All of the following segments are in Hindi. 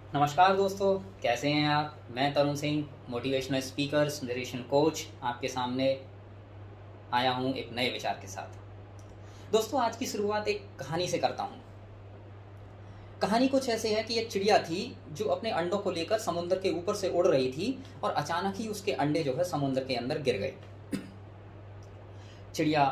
नमस्कार दोस्तों, कैसे हैं आप। मैं Tarun Singh, motivational speaker, narration coach, आपके सामने आया हूं एक नए विचार के साथ। दोस्तों, आज की शुरुआत एक कहानी से करता हूं। कहानी कुछ ऐसे है कि एक चिड़िया थी जो अपने अंडों को लेकर समुद्र के ऊपर से उड़ रही थी और अचानक ही उसके अंडे जो है समुद्र के अंदर गिर गए। चिड़िया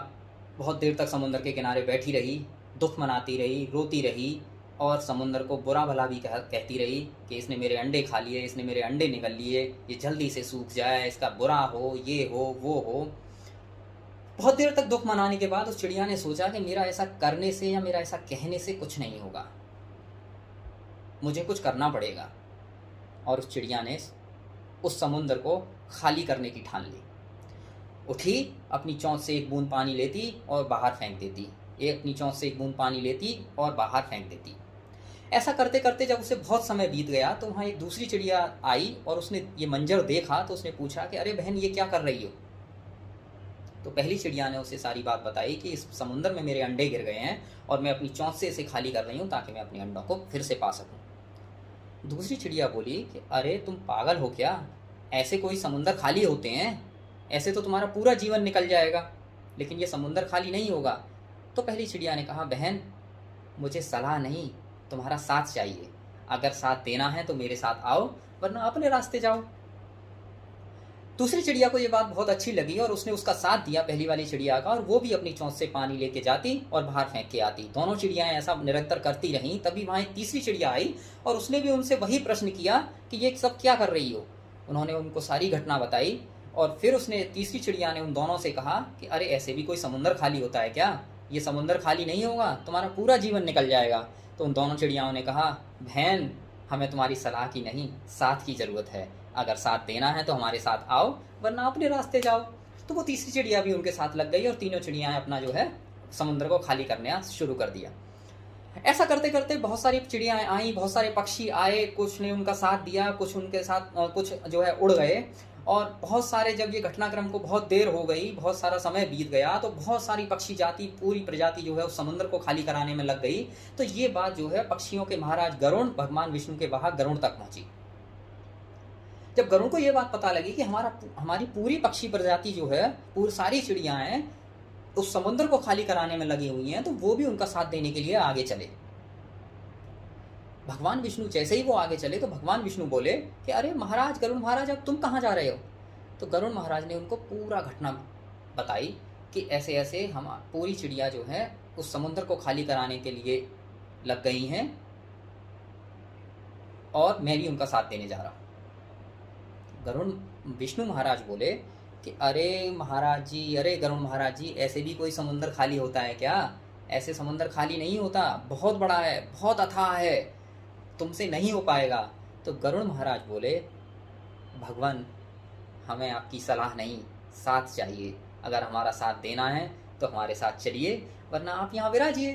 बहुत देर तक समुद्र के किनारे बैठी रही, दुख मनाती रही, रोती रही और समुद्र को बुरा भला भी कहती रही कि इसने मेरे अंडे खा लिए, इसने मेरे अंडे निगल लिए, ये जल्दी से सूख जाए, इसका बुरा हो, ये हो, वो हो। बहुत देर तक दुख मनाने के बाद उस चिड़िया ने सोचा कि मेरा ऐसा करने से या मेरा ऐसा कहने से कुछ नहीं होगा, मुझे कुछ करना पड़ेगा। और उस चिड़िया ने उस समुद्र को खाली करने की ठान ली। उठी, अपनी चोंच से एक बूंद पानी लेती और बाहर फेंक देती, एक अपनी चोंच से एक बूंद पानी लेती और बाहर फेंक देती। ऐसा करते करते जब उसे बहुत समय बीत गया तो वहाँ एक दूसरी चिड़िया आई और उसने ये मंजर देखा तो उसने पूछा कि अरे बहन, ये क्या कर रही हो। तो पहली चिड़िया ने उसे सारी बात बताई कि इस समुद्र में मेरे अंडे गिर गए हैं और मैं अपनी चोंच से इसे खाली कर रही हूँ ताकि मैं अपने अंडों को फिर से पा सकूँ। दूसरी चिड़िया बोली कि अरे तुम पागल हो क्या, ऐसे कोई समुद्र खाली होते हैं, ऐसे तो तुम्हारा पूरा जीवन निकल जाएगा, लेकिन ये समुद्र खाली नहीं होगा। तो पहली चिड़िया ने कहा, बहन मुझे सलाह नहीं, तुम्हारा साथ चाहिए। अगर साथ देना है तो मेरे साथ आओ, वरना अपने रास्ते जाओ। दूसरी चिड़िया को ये बात बहुत अच्छी लगी और उसने उसका साथ दिया पहली वाली चिड़िया का, और वो भी अपनी चोंच से पानी लेके जाती और बाहर फेंक के आती। दोनों चिड़ियाएं ऐसा निरंतर करती रहीं। तभी वहाँ एक तीसरी चिड़िया आई और उसने भी उनसे वही प्रश्न किया कि ये सब क्या कर रही हो। उन्होंने उनको सारी घटना बताई और फिर उसने तीसरी चिड़िया ने उन दोनों से कहा कि अरे ऐसे भी कोई समुद्र खाली होता है क्या, ये समुद्र खाली नहीं होगा, तुम्हारा पूरा जीवन निकल जाएगा। तो उन दोनों चिड़ियाओं ने कहा, बहन हमें तुम्हारी सलाह की नहीं, साथ की ज़रूरत है। अगर साथ देना है तो हमारे साथ आओ, वरना अपने रास्ते जाओ। तो वो तीसरी चिड़िया भी उनके साथ लग गई और तीनों चिड़ियाएं अपना जो है समुद्र को खाली करना शुरू कर दिया। ऐसा करते करते बहुत सारी चिड़ियाएं आई, बहुत सारे पक्षी आए, कुछ ने उनका साथ दिया, कुछ उनके साथ कुछ जो है उड़ गए। और बहुत सारे, जब ये घटनाक्रम को बहुत देर हो गई, बहुत सारा समय बीत गया, तो बहुत सारी पक्षी जाति, पूरी प्रजाति जो है उस समुद्र को खाली कराने में लग गई। तो ये बात जो है पक्षियों के महाराज गरुड़, भगवान विष्णु के वाहक गरुड़ तक पहुंची। जब गरुड़ को ये बात पता लगी कि हमारी पूरी पक्षी प्रजाति जो है, पूरी सारी चिड़ियाएं उस समुद्र को खाली कराने में लगी हुई हैं, तो वो भी उनका साथ देने के लिए आगे चले। भगवान विष्णु जैसे ही वो आगे चले तो भगवान विष्णु बोले कि अरे महाराज, गरुड़ महाराज, अब तुम कहाँ जा रहे हो। तो गरुड़ महाराज ने उनको पूरा घटना बताई कि ऐसे ऐसे हम पूरी चिड़िया जो है उस समुद्र को खाली कराने के लिए लग गई हैं और मैं भी उनका साथ देने जा रहा हूँ। गरुड़ विष्णु महाराज बोले कि अरे महाराज जी, अरे गरुड़ महाराज जी, ऐसे भी कोई समुद्र खाली होता है क्या, ऐसे समुद्र खाली नहीं होता, बहुत बड़ा है, बहुत अथाह है, तुमसे नहीं हो पाएगा। तो गरुड़ महाराज बोले, भगवान हमें आपकी सलाह नहीं, साथ चाहिए। अगर हमारा साथ देना है तो हमारे साथ चलिए, वरना आप यहाँ विराजिए।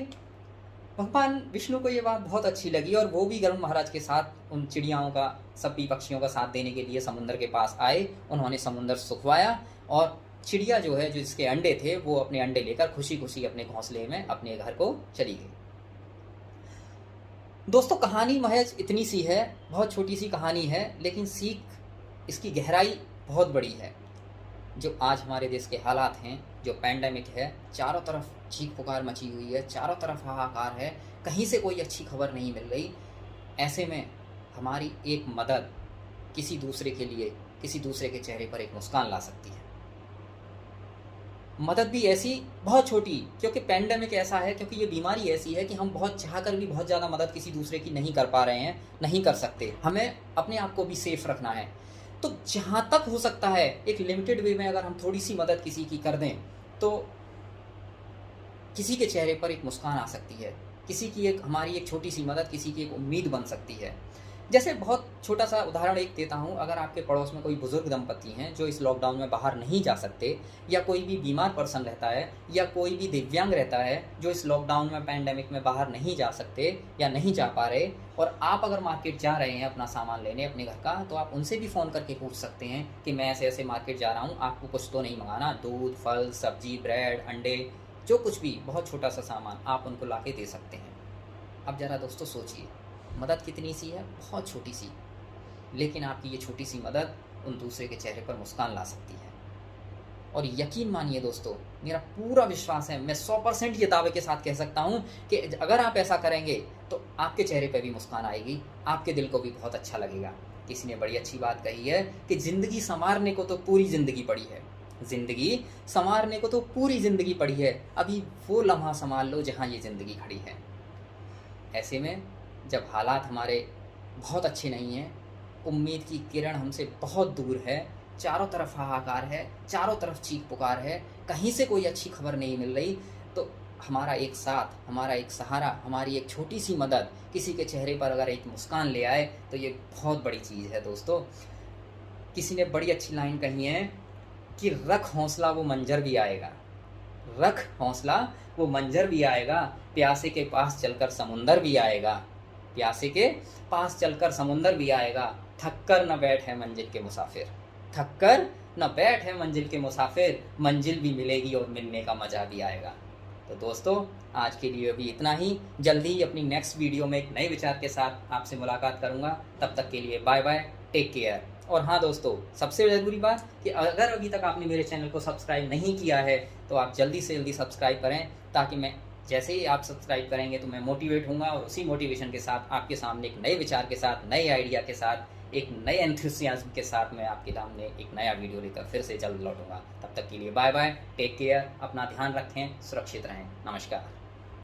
भगवान विष्णु को ये बात बहुत अच्छी लगी और वो भी गरुड़ महाराज के साथ उन चिड़ियाओं का, सभी पक्षियों का साथ देने के लिए समुद्र के पास आए। उन्होंने समुद्र सुखवाया और चिड़िया जो है, जो जिसके अंडे थे, वो अपने अंडे लेकर खुशी खुशी अपने घोंसले में अपने घर को चली गई। दोस्तों, कहानी महज इतनी सी है, बहुत छोटी सी कहानी है, लेकिन सीख, इसकी गहराई बहुत बड़ी है। जो आज हमारे देश के हालात हैं, जो पैंडेमिक है, चारों तरफ चीख पुकार मची हुई है, चारों तरफ हाहाकार है, कहीं से कोई अच्छी खबर नहीं मिल रही। ऐसे में हमारी एक मदद किसी दूसरे के लिए, किसी दूसरे के चेहरे पर एक मुस्कान ला सकती है। मदद भी ऐसी बहुत छोटी, क्योंकि पैंडेमिक ऐसा है, क्योंकि ये बीमारी ऐसी है कि हम बहुत चाहकर भी बहुत ज़्यादा मदद किसी दूसरे की नहीं कर पा रहे हैं, नहीं कर सकते। हमें अपने आप को भी सेफ रखना है। तो जहाँ तक हो सकता है एक लिमिटेड वे में अगर हम थोड़ी सी मदद किसी की कर दें तो किसी के चेहरे पर एक मुस्कान आ सकती है, किसी की एक, हमारी एक छोटी सी मदद किसी की एक उम्मीद बन सकती है। जैसे बहुत छोटा सा उदाहरण एक देता हूँ, अगर आपके पड़ोस में कोई बुजुर्ग दंपति हैं जो इस लॉकडाउन में बाहर नहीं जा सकते, या कोई भी बीमार पर्सन रहता है, या कोई भी दिव्यांग रहता है जो इस लॉकडाउन में, पैंडेमिक में बाहर नहीं जा सकते या नहीं जा पा रहे, और आप अगर मार्केट जा रहे हैं अपना सामान लेने अपने घर का, तो आप उनसे भी फ़ोन करके पूछ सकते हैं कि मैं ऐसे ऐसे मार्केट जा रहा हूँ, आपको कुछ तो नहीं मंगाना, दूध, फल, सब्जी, ब्रेड, अंडे, जो कुछ भी बहुत छोटा सा सामान आप उनको ला के दे सकते हैं। अब ज़रा दोस्तों सोचिए, मदद कितनी सी है, बहुत छोटी सी, लेकिन आपकी ये छोटी सी मदद उन दूसरे के चेहरे पर मुस्कान ला सकती है। और यकीन मानिए दोस्तों, मेरा पूरा विश्वास है, मैं 100% ये दावे के साथ कह सकता हूँ कि अगर आप ऐसा करेंगे तो आपके चेहरे पे भी मुस्कान आएगी, आपके दिल को भी बहुत अच्छा लगेगा। किसी ने बड़ी अच्छी बात कही है कि ज़िंदगी संवारने को तो पूरी ज़िंदगी पड़ी है, ज़िंदगी संवारने को तो पूरी ज़िंदगी पड़ी है, अभी वो लम्हा संभाल लो जहाँ ये ज़िंदगी खड़ी है। ऐसे में जब हालात हमारे बहुत अच्छे नहीं हैं, उम्मीद की किरण हमसे बहुत दूर है, चारों तरफ हाहाकार है, चारों तरफ चीख पुकार है, कहीं से कोई अच्छी खबर नहीं मिल रही, तो हमारा एक साथ, हमारा एक सहारा, हमारी एक छोटी सी मदद किसी के चेहरे पर अगर एक मुस्कान ले आए तो ये बहुत बड़ी चीज़ है दोस्तों। किसी ने बड़ी अच्छी लाइन कही है कि रख हौसला वो मंजर भी आएगा, रख हौसला वो मंजर भी आएगा, प्यासे के पास चलकर समुंदर भी आएगा, प्यासे के पास चलकर समुंदर भी आएगा, थक कर न बैठ है मंजिल के मुसाफिर, थक कर न बैठ है मंजिल के मुसाफिर, मंजिल भी मिलेगी और मिलने का मज़ा भी आएगा। तो दोस्तों, आज के लिए अभी इतना ही। जल्दी ही अपनी नेक्स्ट वीडियो में एक नए विचार के साथ आपसे मुलाकात करूंगा। तब तक के लिए बाय बाय, टेक केयर। और हाँ दोस्तों, सबसे ज़रूरी बात कि अगर अभी तक आपने मेरे चैनल को सब्सक्राइब नहीं किया है तो आप जल्दी से जल्दी सब्सक्राइब करें, ताकि मैं जैसे ही आप सब्सक्राइब करेंगे तो मैं मोटिवेट होऊंगा और उसी मोटिवेशन के साथ आपके सामने एक नए विचार के साथ, नए आइडिया के साथ, एक नए एंथुसियाज्म के साथ मैं आपके सामने एक नया वीडियो लेकर फिर से जल्द लौटूंगा। तब तक के लिए बाय बाय, टेक केयर, अपना ध्यान रखें, सुरक्षित रहें, नमस्कार।